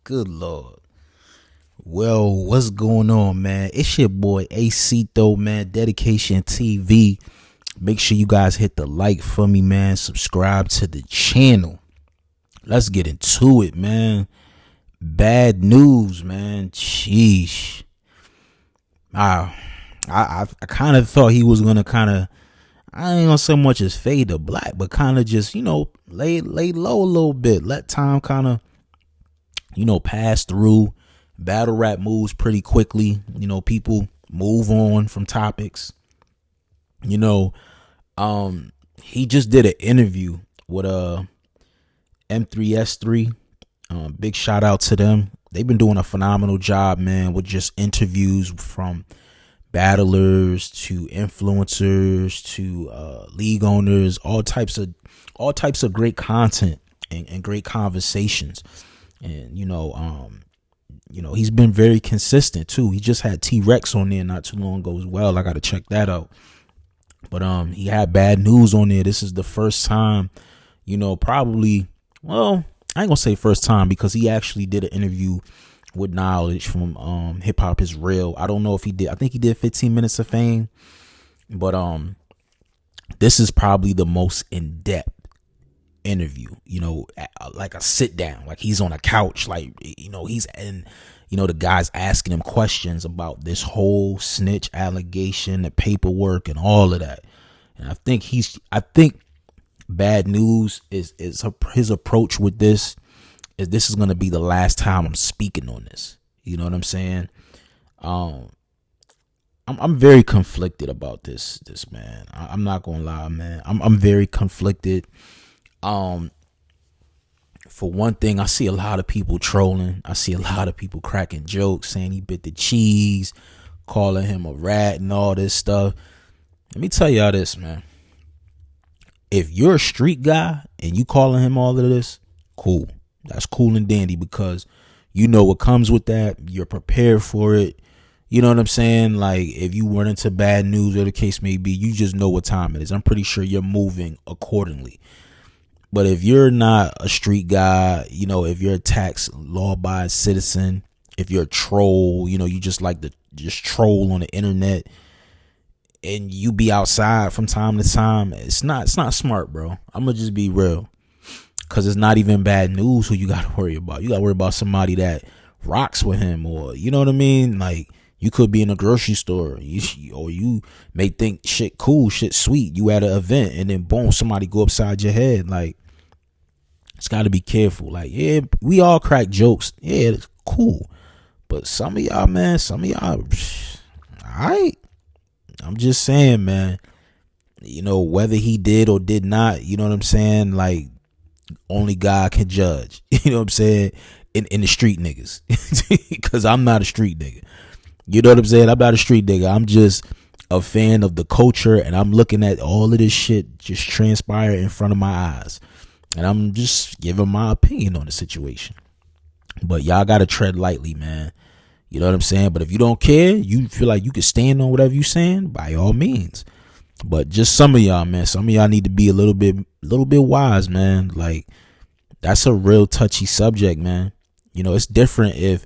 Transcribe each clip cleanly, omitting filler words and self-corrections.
Good Lord. Well, what's going on, man? It's your boy AC though, man. Dedication TV. Make sure you guys hit the like for me, man. Subscribe to the channel. Let's get into it, man. Bad news, man. Sheesh. I kind of thought he was gonna I ain't gonna say much as fade to black, but kind of just, lay low a little bit. Let time kind of, pass through. Battle rap moves pretty quickly. People move on from topics. He just did an interview with M3S3. Big shout out to them. They've been doing a phenomenal job, man, with just interviews from battlers to influencers to league owners, all types of great content and great conversations. And he's been very consistent too. He just had T-Rex on there not too long ago as well. I got to check that out. But he had Bad News on there. This is the first time, probably, well, I ain't gonna say first time, because he actually did an interview with Knowledge from Hip Hop Is Real. I don't know if he did. I think he did 15 Minutes of Fame. But this is probably the most in-depth interview, like a sit down, like he's on a couch, like, he's in, the guy's asking him questions about this whole snitch allegation, the paperwork and all of that. And I think Bad News is his approach with this is going to be the last time I'm speaking on this. You know what I'm saying? I'm very conflicted about this man. I'm not gonna lie, man. I'm very conflicted. For one thing, I see a lot of people trolling. I see a lot of people cracking jokes, saying he bit the cheese, calling him a rat and all this stuff. Let me tell y'all this, man. If you're a street guy and you calling him all of this, cool. That's cool and dandy, because you know what comes with that. You're prepared for it. You know what I'm saying? Like, if you run into bad news or the case may be, you just know what time it is. I'm pretty sure you're moving accordingly. But if you're not a street guy, if you're a tax law-abiding citizen, if you're a troll, you just like to just troll on the internet, and you be outside from time to time, it's not smart, bro. I'm gonna just be real, because it's not even Bad News who you gotta worry about. You gotta worry about somebody that rocks with him, or you know what I mean. Like, you could be in a grocery store, or you may think shit cool, shit sweet. You at an event, and then boom, somebody go upside your head. Like, it's got to be careful. Like, yeah, we all crack jokes. Yeah, it's cool. But some of y'all, man, all right. I'm just saying, man, whether he did or did not, you know what I'm saying? Like, only God can judge, you know what I'm saying? In the street niggas, because I'm not a street nigga. You know what I'm saying? I'm not a street nigga. I'm just a fan of the culture, and I'm looking at all of this shit just transpire in front of my eyes. And I'm just giving my opinion on the situation. But y'all got to tread lightly, man. You know what I'm saying? But if you don't care, you feel like you can stand on whatever you saying, by all means. But just some of y'all, man, some of y'all need to be a little bit wise, man. Like, that's a real touchy subject, man. It's different if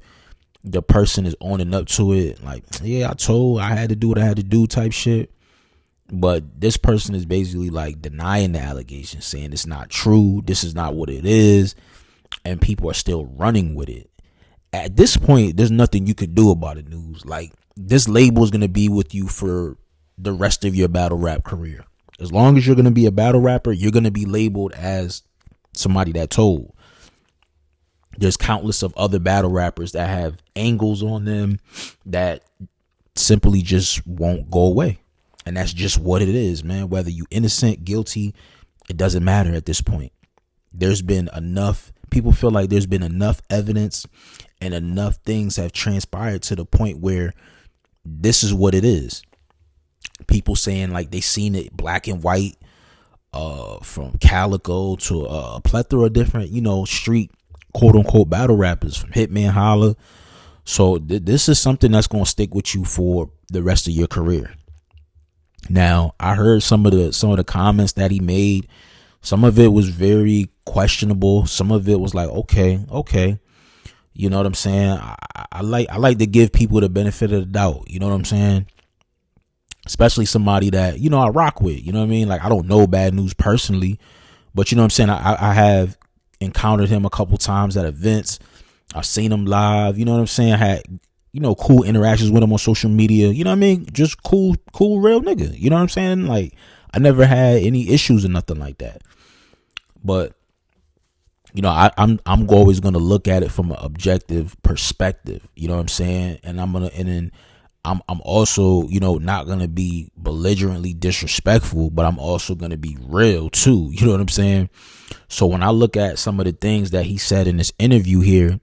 the person is owning up to it. Like, yeah, I had to do what I had to do type shit. But this person is basically like denying the allegation, saying it's not true. This is not what it is. And people are still running with it. At this point, there's nothing you could do about it, Newz. Like, this label is going to be with you for the rest of your battle rap career. As long as you're going to be a battle rapper, you're going to be labeled as somebody that told. There's countless of other battle rappers that have angles on them that simply just won't go away. And that's just what it is, man. Whether you innocent, guilty, it doesn't matter at this point. There's been enough. People feel like there's been enough evidence and enough things have transpired to the point where this is what it is. People saying like they seen it black and white, from Calico to a plethora of different, street quote unquote battle rappers, from Hitman Holla. So this is something that's going to stick with you for the rest of your career. Now, I heard some of the comments that he made. Some of it was very questionable. Some of it was like, okay. You know what I'm saying? I like to give people the benefit of the doubt. You know what I'm saying? Especially somebody that, I rock with. You know what I mean? Like, I don't know Bad Newz personally, but you know what I'm saying? I have encountered him a couple times at events. I've seen him live. You know what I'm saying? I had, cool interactions with him on social media. You know what I mean? Just cool, real nigga. You know what I'm saying? Like, I never had any issues or nothing like that. But I'm always gonna look at it from an objective perspective. You know what I'm saying? And then I'm also, not gonna be belligerently disrespectful, but I'm also gonna be real too. You know what I'm saying? So when I look at some of the things that he said in this interview here,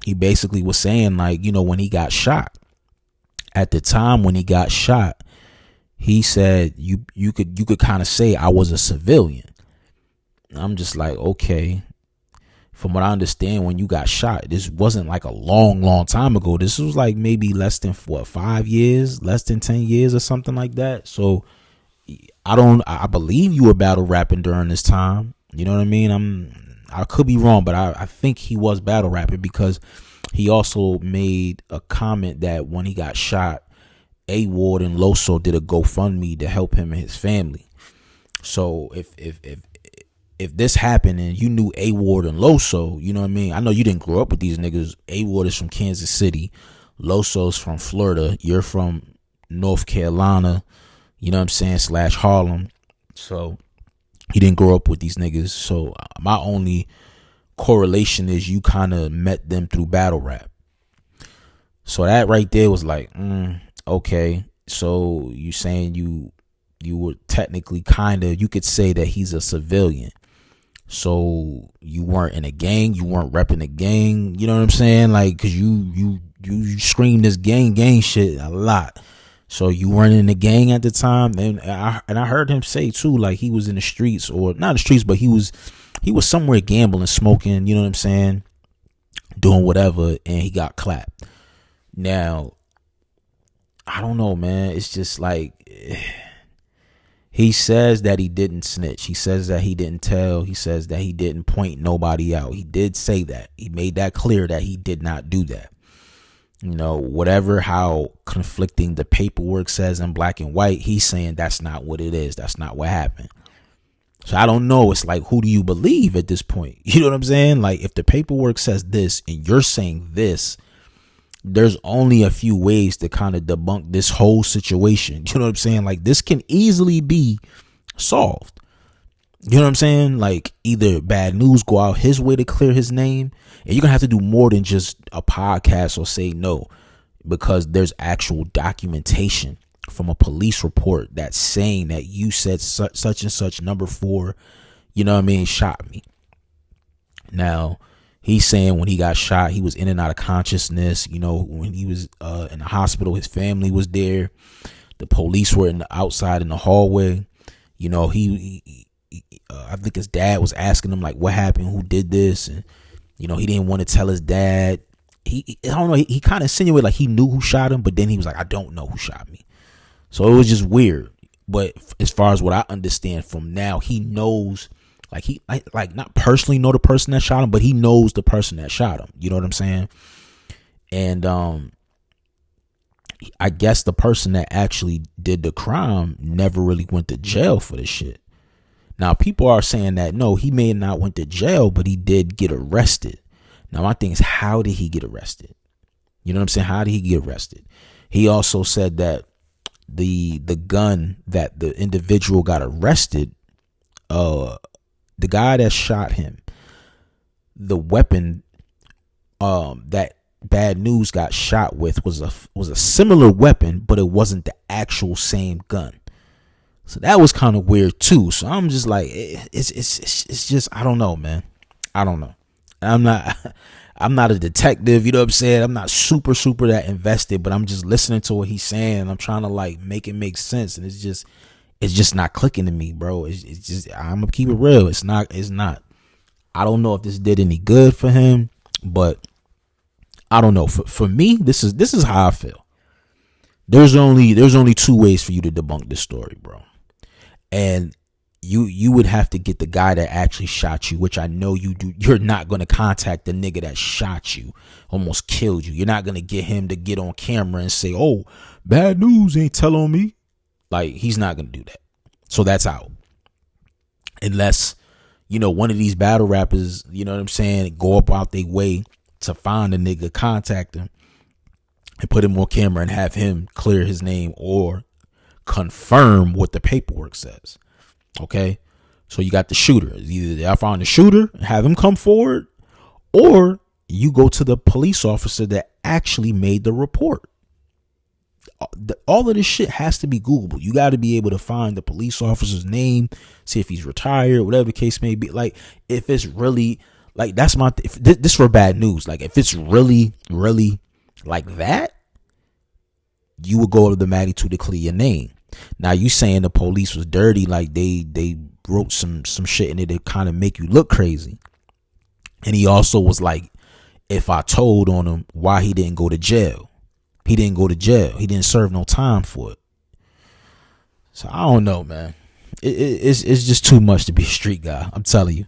he basically was saying, like, when he got shot, at the time when he got shot, he said you could kind of say I was a civilian. I'm just like, okay. From what I understand, when you got shot, this wasn't like a long time ago. This was like maybe less than 5 years, less than 10 years or something like that. So I believe you were battle rapping during this time. You know what I mean? I could be wrong, but I think he was battle rapping, because he also made a comment that when he got shot, A.Ward and Loso did a GoFundMe to help him and his family. So if this happened and you knew A.Ward and Loso, you know what I mean? I know you didn't grow up with these niggas. A.Ward is from Kansas City. Loso's from Florida. You're from North Carolina, you know what I'm saying, / Harlem. So he didn't grow up with these niggas. So my only correlation is you kind of met them through battle rap. So that right there was like, okay. So you saying you were technically you could say that he's a civilian. So you weren't in a gang, you weren't repping a gang, you know what I'm saying? Like, cause you scream this gang shit a lot. So you weren't in the gang at the time. And I heard him say too, like, he was in the streets, or not the streets, but he was somewhere gambling, smoking, you know what I'm saying, doing whatever, and he got clapped. Now, I don't know, man. It's just like, he says that he didn't snitch. He says that he didn't tell. He says that he didn't point nobody out. He did say that. He made that clear that he did not do that. Whatever how conflicting the paperwork says in black and white, he's saying that's not what it is. That's not what happened. So I don't know. It's like, who do you believe at this point? You know what I'm saying? Like, if the paperwork says this and you're saying this, there's only a few ways to kind of debunk this whole situation. You know what I'm saying? Like, this can easily be solved. You know what I'm saying? Like, either Bad Newz go out his way to clear his name, and you're gonna have to do more than just a podcast or say no, because there's actual documentation from a police report that's saying that you said such and such number 4, you know what I mean, shot me. Now, he's saying when he got shot, he was in and out of consciousness. When he was in the hospital, his family was there. The police were outside in the hallway. I think his dad was asking him, like, what happened? Who did this? And, he didn't want to tell his dad. I don't know. He kind of insinuated like he knew who shot him, but then he was like, I don't know who shot me. So it was just weird. But as far as what I understand from now, he knows. Like, he like not personally know the person that shot him, but he knows the person that shot him. You know what I'm saying? And I guess the person that actually did the crime never really went to jail for this shit. Now, people are saying that no, he may have not went to jail, but he did get arrested. Now, my thing is, how did he get arrested? You know what I'm saying? How did he get arrested? He also said that the gun that the individual got arrested, the guy that shot him, the weapon that Bad Newz got shot with was a similar weapon, but it wasn't the actual same gun. So that was kind of weird too. So I'm just like, it's just, I don't know, man. I don't know. I'm not a detective, you know what I'm saying? I'm not super that invested, but I'm just listening to what he's saying, and I'm trying to like make it make sense, and it's just not clicking to me, bro. It's just, I'm gonna keep it real. It's not. I don't know if this did any good for him, but I don't know. For me, this is how I feel. There's only 2 ways for you to debunk this story, bro. And you would have to get the guy that actually shot you, which I know you do. You're not going to contact the nigga that shot you, almost killed you. You're not going to get him to get on camera and say, oh, bad news ain't tell on me. Like, he's not going to do that. So that's out. Unless, one of these battle rappers, you know what I'm saying, go up out their way to find a nigga, contact him, and put him on camera and have him clear his name or confirm what the paperwork says. Okay, so you got the shooter. Either I find the shooter, have him come forward, or you go to the police officer that actually made the report. All of this shit has to be Googleable. You got to be able to find the police officer's name, see if he's retired, whatever the case may be. Like, if it's really, like, that's my, this for bad news. Like, if it's really, really like that, you would go to the Maddie to clear your name. Now, you saying the police was dirty, like they wrote some shit in it to kind of make you look crazy. And he also was like, if I told on him why he didn't go to jail. He didn't go to jail. He didn't serve no time for it. So I don't know, man. It's just too much to be a street guy. I'm telling you,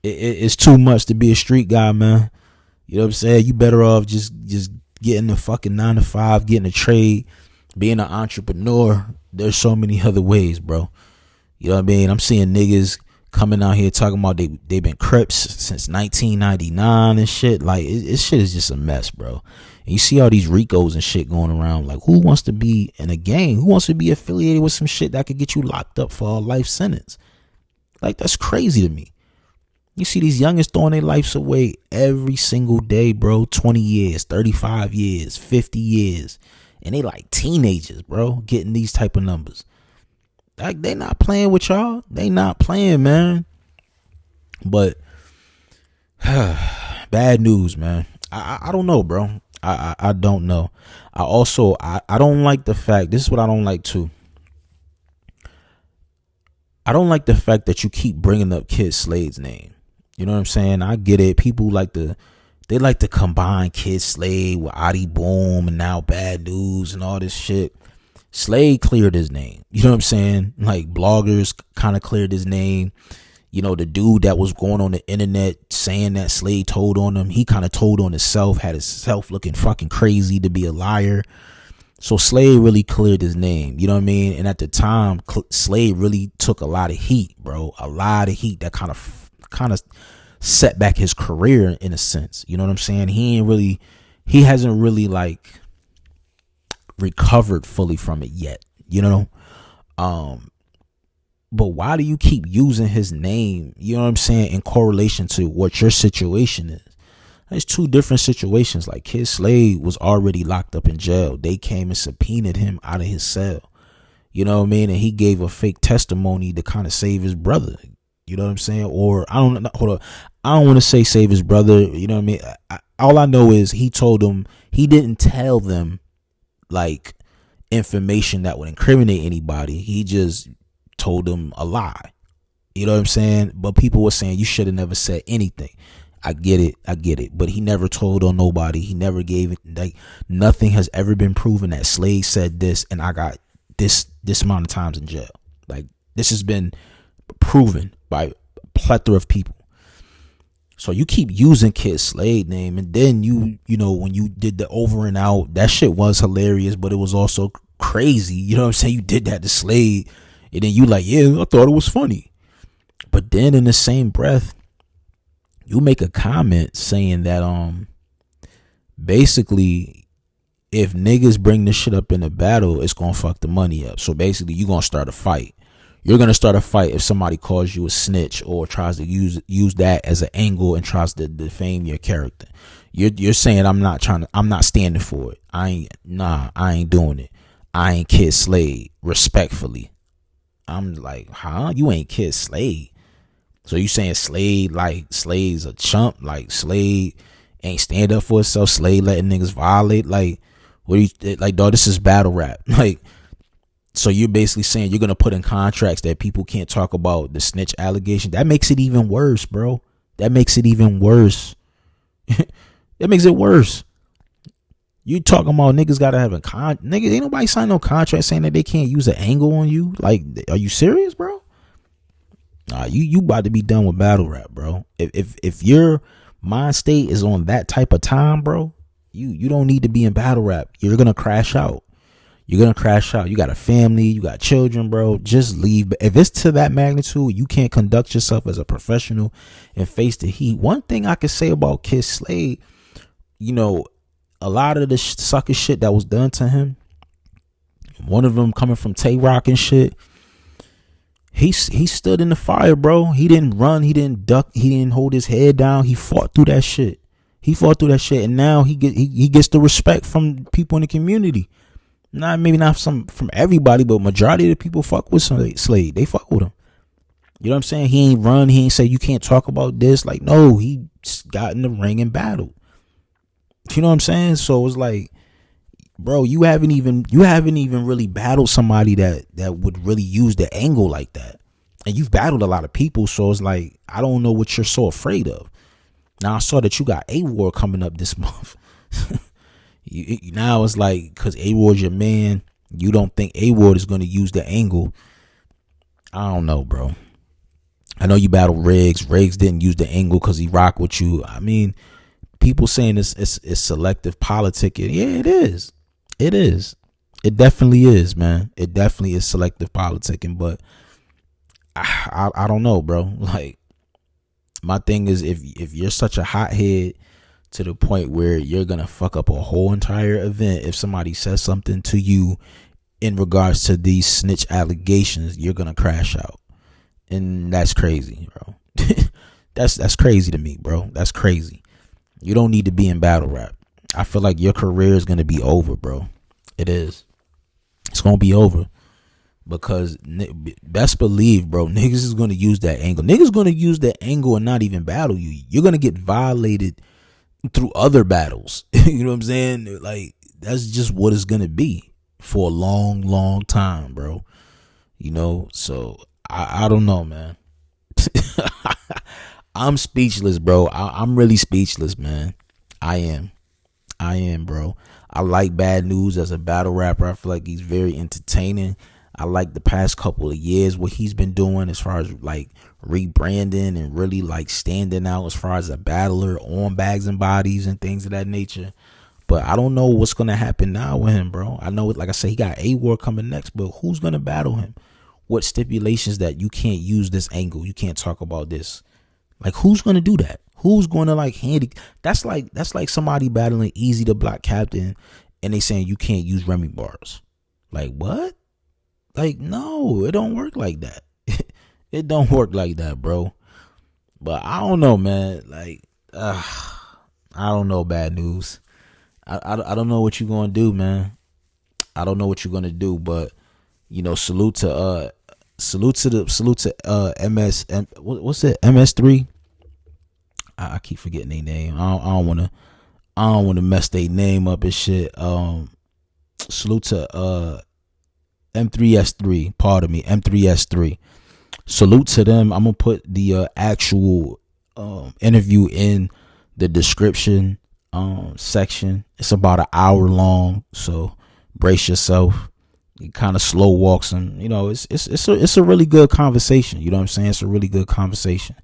it's too much to be a street guy, man. You know what I'm saying? You better off just getting the fucking 9 to 5, getting a trade, being an entrepreneur. There's so many other ways, bro. You know what I mean? I'm seeing niggas coming out here talking about they been Crips since 1999 and shit. Like, it shit is just a mess, bro. And you see all these Ricos and shit going around. Like, who wants to be in a gang? Who wants to be affiliated with some shit that could get you locked up for a life sentence? Like, that's crazy to me. You see these youngins throwing their lives away every single day, bro. 20 years, 35 years, 50 years. And they like teenagers, bro, getting these type of numbers. Like, they not playing with y'all. They not playing, man. But bad news, man. I don't know, bro. I don't know. I don't like the fact, this is what I don't like too. I don't like the fact that you keep bringing up Kyd Slade's name. You know what I'm saying? I get it. People like to combine Kyd Slade with Adi Boom and now Bad News and all this shit. Slade cleared his name. You know what I'm saying? Like, bloggers kind of cleared his name. The dude that was going on the internet saying that Slade told on him, he kind of told on himself, had himself looking fucking crazy to be a liar. So Slade really cleared his name. You know what I mean? And at the time, Slade really took a lot of heat, bro. A lot of heat that kind of set back his career in a sense. You know what I'm saying? He hasn't really like recovered fully from it yet, but why do you keep using his name, you know what I'm saying, in correlation to what your situation is? There's two different situations. Like, Kyd Slade was already locked up in jail. They came and subpoenaed him out of his cell, you know what I mean, and he gave a fake testimony to kind of save his brother. You know what I'm saying? Or I don't want to say save his brother. You know what I mean? All I know is he told them, he didn't tell them like information that would incriminate anybody. He just told them a lie. You know what I'm saying? But people were saying you should have never said anything. I get it. But he never told on nobody. He never gave it. Like, nothing has ever been proven that Slade said this and I got this amount of times in jail. Like, this has been proven by a plethora of people. So you keep using Kyd Slade name, and then you know when you did the over and out, that shit was hilarious, but it was also crazy. You know what I'm saying? You did that to Slade, and then you like, yeah, I thought it was funny. But then in the same breath, you make a comment saying that basically, if niggas bring this shit up in a battle, it's gonna fuck the money up. So basically, you gonna start a fight. You're going to start a fight if somebody calls you a snitch or tries to use that as an angle and tries to defame your character. You're saying I'm not standing for it. I ain't doing it. I ain't Kyd Slade, respectfully. I'm like, huh? You ain't Kyd Slade. So you saying Slade's a chump? Like, Slade ain't stand up for himself? Slade letting niggas violate? Like, what you like, dog, this is battle rap. Like, so you're basically saying you're going to put in contracts that people can't talk about the snitch allegation. That makes it even worse, bro. That makes it even worse. That makes it worse. You talking about niggas got to have niggas, ain't nobody sign no contract saying that they can't use an angle on you. Like, are you serious, bro? Nah, you about to be done with battle rap, bro. If your mind state is on that type of time, bro, you don't need to be in battle rap. You're gonna crash out. You're gonna crash out. You got a family, you got children, bro. Just leave. If it's to that magnitude, you can't conduct yourself as a professional and face the heat. One thing I could say about Kyd Slade, you know, a lot of the sucker shit that was done to him, one of them coming from Tay Rock and shit, he stood in the fire, bro. He didn't run, he didn't duck, he didn't hold his head down. He fought through that shit. And now he gets the respect from people in the community. Maybe not from everybody, but majority of the people fuck with Slade. They fuck with him. You know what I'm saying? He ain't run. He ain't say you can't talk about this. Like, no, he got in the ring and battled. You know what I'm saying? So it's like, bro, you haven't even really battled somebody that would really use the angle like that. And you've battled a lot of people, so it's like, I don't know what you're so afraid of. Now I saw that you got A.Ward coming up this month. Now it's like, because A.Ward's your man, you don't think A.Ward is going to use the angle. I don't know, bro. I know you battled Riggs. Riggs didn't use the angle because he rocked with you. I mean, people saying it's selective politicking. Yeah, it is. It is. It definitely is, man. It definitely is selective politicking. But I don't know, bro. Like, my thing is, if you're such a hothead to the point where you're gonna fuck up a whole entire event, if somebody says something to you in regards to these snitch allegations, you're gonna crash out. And that's crazy, bro. that's crazy to me, bro. That's crazy. You don't need to be in battle rap. I feel like your career is gonna be over, bro. It is. It's gonna be over. Because best believe, bro, niggas is gonna use that angle. Niggas gonna use that angle and not even battle you. You're gonna get violated through other battles. You know what I'm saying? Like, that's just what it's gonna be for a long, long time, bro. You know, so I don't know, man. I'm speechless, bro. I'm really speechless, man. I am, bro. I like Bad Newz as a battle rapper. I feel like he's very entertaining. I like the past couple of years what he's been doing as far as like rebranding and really like standing out as far as a battler on Bags and Bodies and things of that nature. But I don't know what's going to happen now with him, bro. I know, like I said, he got A.Ward coming next, but who's going to battle him? What stipulations that you can't use this angle? You can't talk about this. Like, who's going to do that? Who's going to like that's like somebody battling Easy the Block Captain and they saying you can't use Remy bars. Like, what? Like, no, it don't work like that. It don't work like that, bro. But I don't know, man. Like, I don't know, Bad Newz. I don't know what you're gonna do, man. I don't know what you're gonna do, but you know, salute to MS. What's it? MS3. I keep forgetting their name. I don't wanna mess their name up and shit. Salute to M3S3, pardon me, M3S3. Salute to them. I'm gonna put the actual interview in the description section. It's about an hour long, so brace yourself. He kind of slow walks, and you know, it's a really good conversation. You know what I'm saying? It's a really good conversation,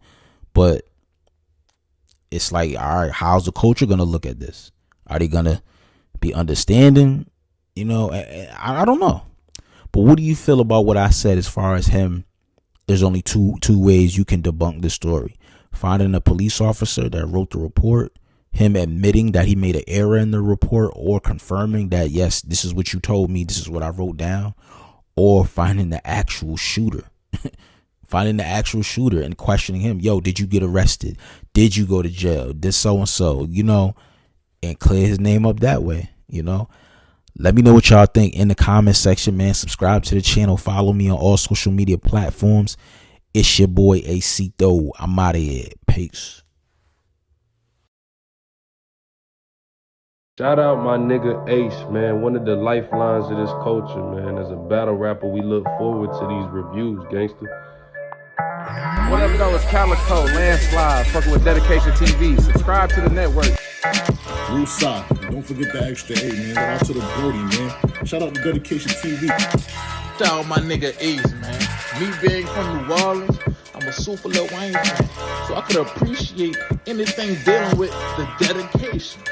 but it's like, all right, how's the culture gonna look at this? Are they gonna be understanding? You know, I don't know. But what do you feel about what I said as far as him? There's only two ways you can debunk this story. Finding a police officer that wrote the report, him admitting that he made an error in the report, or confirming that, yes, this is what you told me, this is what I wrote down, or finding the actual shooter. Finding the actual shooter and questioning him. Yo, did you get arrested? Did you go to jail? Did so-and-so, you know, and clear his name up that way, you know? Let me know what y'all think in the comment section, man. Subscribe to the channel. Follow me on all social media platforms. It's your boy Acito. I'm out of here. Peace. Shout out my nigga Ace, man. One of the lifelines of this culture, man. As a battle rapper, we look forward to these reviews, gangster. What up, though? It's Calico, Landslide, fucking with Dedication TV. Subscribe to the network. Woosah. Don't forget the extra 8, man. Shout out to the Brody, man. Shout out to Dedication TV. Shout out my nigga Ace, man. Me being from New Orleans, I'm I'm a super Lil Wayne fan. So I could appreciate anything dealing with the dedication.